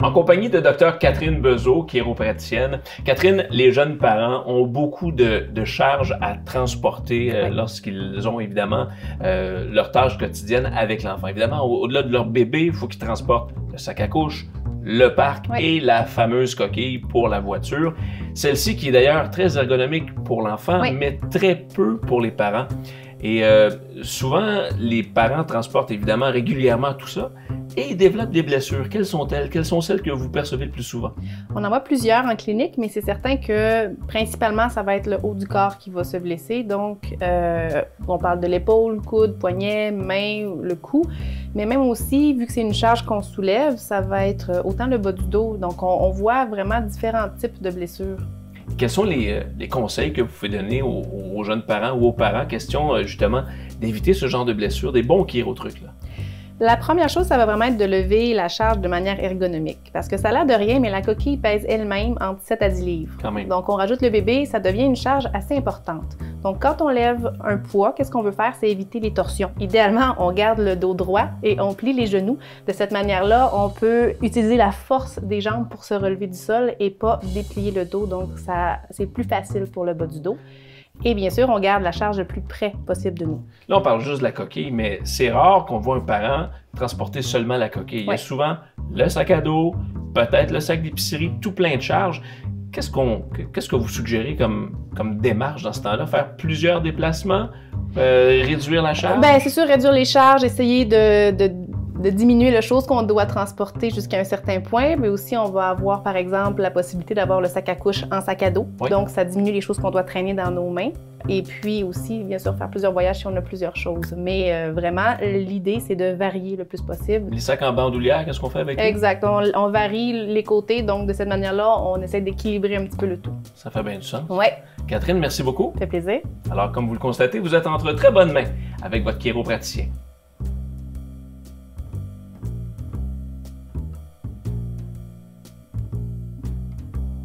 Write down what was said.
En compagnie de Dr Catherine Bezeau, chiropraticienne. Catherine, les jeunes parents ont beaucoup de charges à transporter lorsqu'ils ont évidemment leur tâche quotidienne avec l'enfant. Évidemment, au-delà de leur bébé, il faut qu'ils transportent le sac à couche, le parc et la fameuse coquille pour la voiture. Celle-ci qui est d'ailleurs très ergonomique pour l'enfant, mais très peu pour les parents. Et souvent, les parents transportent évidemment régulièrement tout ça et ils développent des blessures. Quelles sont-elles? Quelles sont celles que vous percevez le plus souvent? On en voit plusieurs en clinique, mais c'est certain que principalement, ça va être le haut du corps qui va se blesser. Donc, on parle de l'épaule, coude, poignet, main, le cou. Mais même aussi, vu que c'est une charge qu'on soulève, ça va être autant le bas du dos. Donc, on voit vraiment différents types de blessures. Quels sont les conseils que vous pouvez donner aux jeunes parents ou aux parents, question justement d'éviter ce genre de blessures, des bons chirotrucs là? La première chose, ça va vraiment être de lever la charge de manière ergonomique. Parce que ça a l'air de rien, mais la coquille pèse elle-même entre 7 à 10 livres. Quand même. Donc, on rajoute le bébé, ça devient une charge assez importante. Donc, quand on lève un poids, qu'est-ce qu'on veut faire? C'est éviter les torsions. Idéalement, on garde le dos droit et on plie les genoux. De cette manière-là, on peut utiliser la force des jambes pour se relever du sol et pas déplier le dos. Donc, c'est plus facile pour le bas du dos. Et bien sûr, on garde la charge le plus près possible de nous. Là, on parle juste de la coquille, mais c'est rare qu'on voit un parent transporter seulement la coquille. Il y a souvent le sac à dos, peut-être le sac d'épicerie, tout plein de charges. Qu'est-ce que vous suggérez comme démarche dans ce temps-là? Faire plusieurs déplacements? Réduire la charge? Bien, c'est sûr, réduire les charges, essayer de diminuer les choses qu'on doit transporter jusqu'à un certain point, mais aussi on va avoir par exemple la possibilité d'avoir le sac à couche en sac à dos. Donc ça diminue les choses qu'on doit traîner dans nos mains. Et puis aussi, bien sûr, faire plusieurs voyages si on a plusieurs choses. Mais vraiment, l'idée, c'est de varier le plus possible. Les sacs en bandoulière, qu'est-ce qu'on fait avec eux? Exact. On varie les côtés, donc de cette manière-là, on essaie d'équilibrer un petit peu le tout. Ça fait bien du sens. Oui. Catherine, merci beaucoup. Ça fait plaisir. Alors, comme vous le constatez, vous êtes entre très bonnes mains avec votre chiropraticien.